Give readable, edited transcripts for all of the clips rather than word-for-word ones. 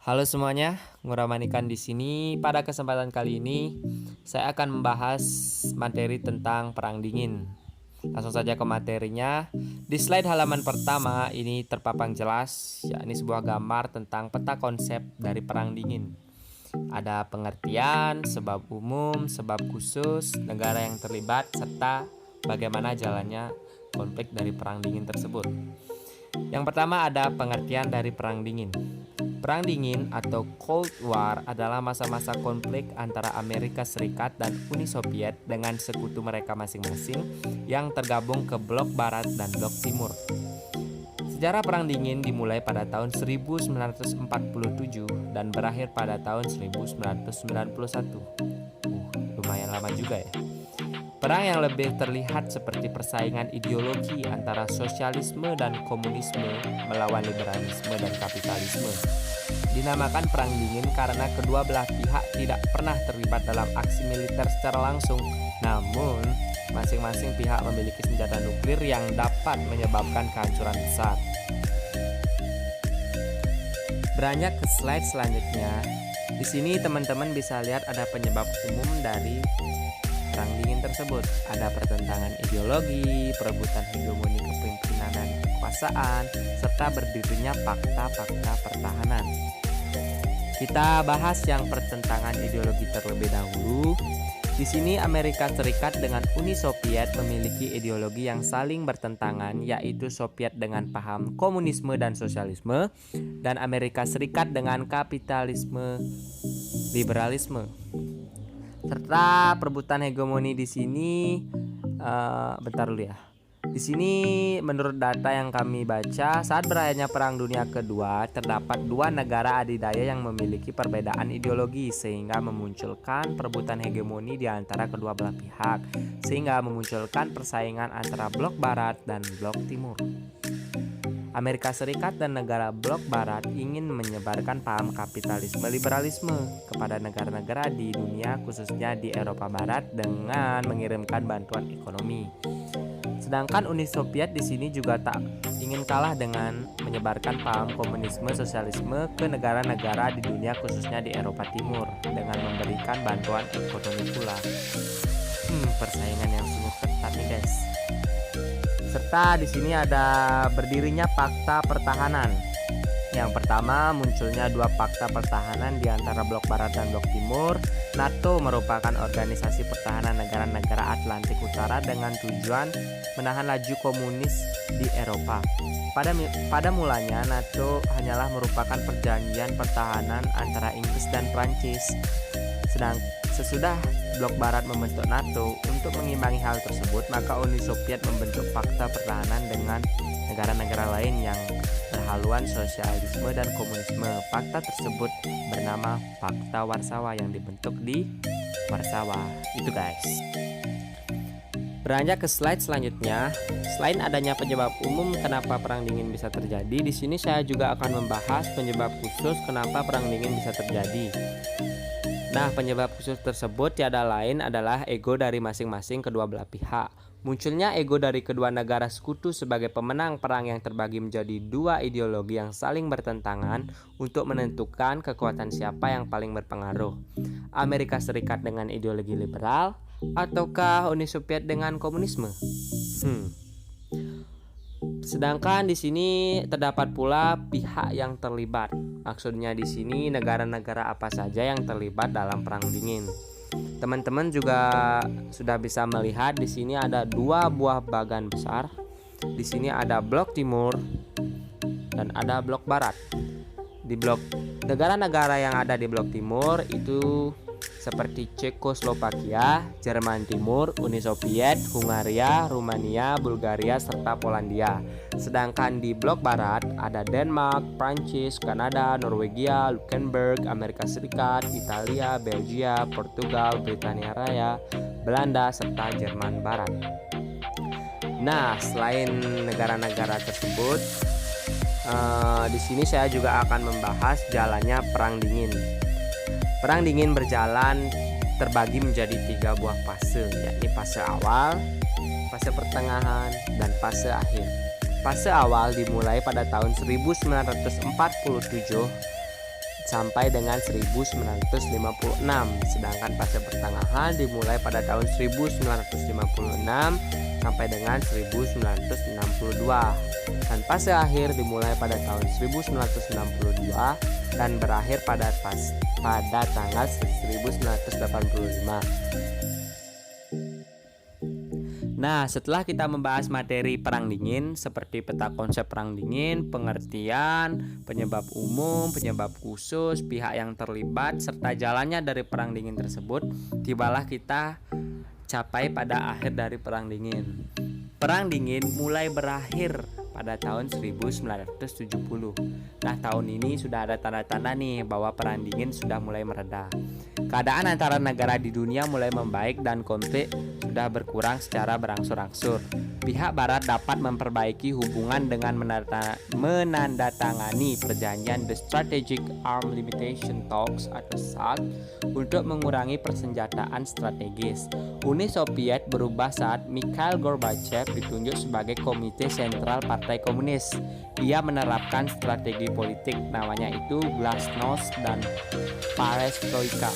Halo semuanya, Nguramanikan di sini. Pada kesempatan kali ini, saya akan membahas materi tentang Perang Dingin. Langsung saja ke materinya. Di slide halaman pertama ini terpapang jelas, yakni sebuah gambar tentang peta konsep dari Perang Dingin. Ada pengertian, sebab umum, sebab khusus, negara yang terlibat, serta bagaimana jalannya konflik dari Perang Dingin tersebut. Yang pertama ada pengertian dari Perang Dingin. Perang Dingin atau Cold War adalah masa-masa konflik antara Amerika Serikat dan Uni Soviet dengan sekutu mereka masing-masing yang tergabung ke blok barat dan blok timur. Sejarah Perang Dingin dimulai pada tahun 1947 dan berakhir pada tahun 1991. Lumayan lama juga ya. Perang yang lebih terlihat seperti persaingan ideologi antara sosialisme dan komunisme melawan liberalisme dan kapitalisme. Dinamakan Perang Dingin karena kedua belah pihak tidak pernah terlibat dalam aksi militer secara langsung. Namun, masing-masing pihak memiliki senjata nuklir yang dapat menyebabkan kehancuran besar. Beranjak ke slide selanjutnya. Di sini teman-teman bisa lihat ada penyebab umum dari Perang Dingin tersebut. Ada pertentangan ideologi, perebutan hegemoni kepemimpinan dan kekuasaan, serta berdirinya fakta-fakta pertahanan. Kita bahas yang pertentangan ideologi terlebih dahulu. Di sini Amerika Serikat dengan Uni Soviet memiliki ideologi yang saling bertentangan, yaitu Soviet dengan paham komunisme dan sosialisme, dan Amerika Serikat dengan kapitalisme liberalisme. Serta perebutan hegemoni di sini bentar dulu ya. Di sini menurut data yang kami baca, saat berakhirnya Perang Dunia Kedua, terdapat dua negara adidaya yang memiliki perbedaan ideologi sehingga memunculkan perebutan hegemoni di antara kedua belah pihak, sehingga memunculkan persaingan antara blok barat dan blok timur. Amerika Serikat dan negara blok barat ingin menyebarkan paham kapitalisme liberalisme kepada negara-negara di dunia, khususnya di Eropa Barat, dengan mengirimkan bantuan ekonomi. Sedangkan Uni Soviet di sini juga tak ingin kalah dengan menyebarkan paham komunisme sosialisme ke negara-negara di dunia, khususnya di Eropa Timur, dengan memberikan bantuan ekonomi pula. Persaingan yang sungguh ketat nih guys. Serta di sini ada berdirinya fakta pertahanan. Yang pertama, munculnya dua fakta pertahanan di antara blok barat dan blok timur. NATO merupakan organisasi pertahanan negara-negara Atlantik Utara dengan tujuan menahan laju komunis di Eropa. Pada mulanya NATO hanyalah merupakan perjanjian pertahanan antara Inggris dan Prancis. Sesudah blok barat membentuk NATO, untuk mengimbangi hal tersebut, maka Uni Soviet membentuk fakta pertahanan dengan negara-negara lain yang berhaluan sosialisme dan komunisme. Fakta tersebut bernama Fakta Warsawa yang dibentuk di Warsawa. Itu guys. Beranjak ke slide selanjutnya. Selain adanya penyebab umum kenapa Perang Dingin bisa terjadi, di sini saya juga akan membahas penyebab khusus kenapa Perang Dingin bisa terjadi. Nah, penyebab khusus tersebut tiada lain adalah ego dari masing-masing kedua belah pihak. Munculnya ego dari kedua negara sekutu sebagai pemenang perang yang terbagi menjadi dua ideologi yang saling bertentangan untuk menentukan kekuatan siapa yang paling berpengaruh. Amerika Serikat dengan ideologi liberal ataukah Uni Soviet dengan komunisme? Sedangkan di sini terdapat pula pihak yang terlibat. Maksudnya di sini negara-negara apa saja yang terlibat dalam Perang Dingin. Teman-teman juga sudah bisa melihat di sini ada dua buah bagan besar. Di sini ada blok timur dan ada blok barat. Di blok negara-negara yang ada di blok timur itu seperti Cekoslovakia, Jerman Timur, Uni Soviet, Hungaria, Rumania, Bulgaria, serta Polandia. Sedangkan di blok barat ada Denmark, Prancis, Kanada, Norwegia, Luxembourg, Amerika Serikat, Italia, Belgia, Portugal, Britania Raya, Belanda, serta Jerman Barat. Nah, selain negara-negara tersebut, di sini saya juga akan membahas jalannya Perang Dingin. Perang Dingin berjalan terbagi menjadi 3 buah fase, yakni fase awal, fase pertengahan, dan fase akhir. Fase awal dimulai pada tahun 1947 sampai dengan 1956, sedangkan fase pertengahan dimulai pada tahun 1956 sampai dengan 1962, dan fase akhir dimulai pada tahun 1962 dan berakhir pada tanggal 1985. Nah, setelah kita membahas materi perang dingin seperti peta konsep perang dingin, pengertian, penyebab umum, penyebab khusus, pihak yang terlibat, serta jalannya dari perang dingin tersebut, tibalah kita capai pada akhir dari perang dingin. Perang dingin mulai berakhir pada tahun 1970. Nah, tahun ini sudah ada tanda-tanda nih bahwa perang dingin sudah mulai mereda. Keadaan antara negara di dunia mulai membaik dan konflik sudah berkurang secara berangsur-angsur. Pihak barat dapat memperbaiki hubungan dengan menandatangani perjanjian The Strategic Arm Limitation Talks atau SALT untuk mengurangi persenjataan strategis. Uni Soviet berubah saat Mikhail Gorbachev ditunjuk sebagai Komite Sentral Partai Komunis. Ia menerapkan strategi politik namanya itu Glasnost dan Perestroika.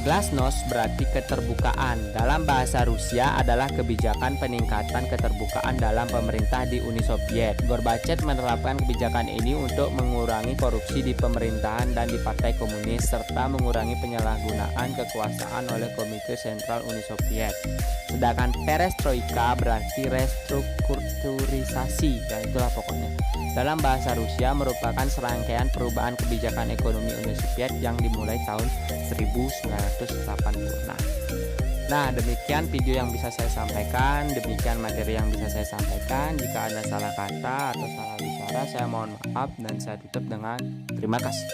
Glasnost berarti keterbukaan. Dalam bahasa Rusia adalah kebijakan peningkatan keterbukaan dalam pemerintah di Uni Soviet. Gorbachev menerapkan kebijakan ini untuk mengurangi korupsi di pemerintahan dan di Partai Komunis serta mengurangi penyalahgunaan kekuasaan oleh Komite Sentral Uni Soviet. Sedangkan perestroika berarti restrukturisasi, ya itulah pokoknya. Dalam bahasa Rusia merupakan serangkaian perubahan kebijakan ekonomi Uni Soviet yang dimulai tahun 1980. Nah, demikian video yang bisa saya sampaikan, demikian materi yang bisa saya sampaikan. Jika ada salah kata atau salah bicara, saya mohon maaf dan saya tutup dengan terima kasih.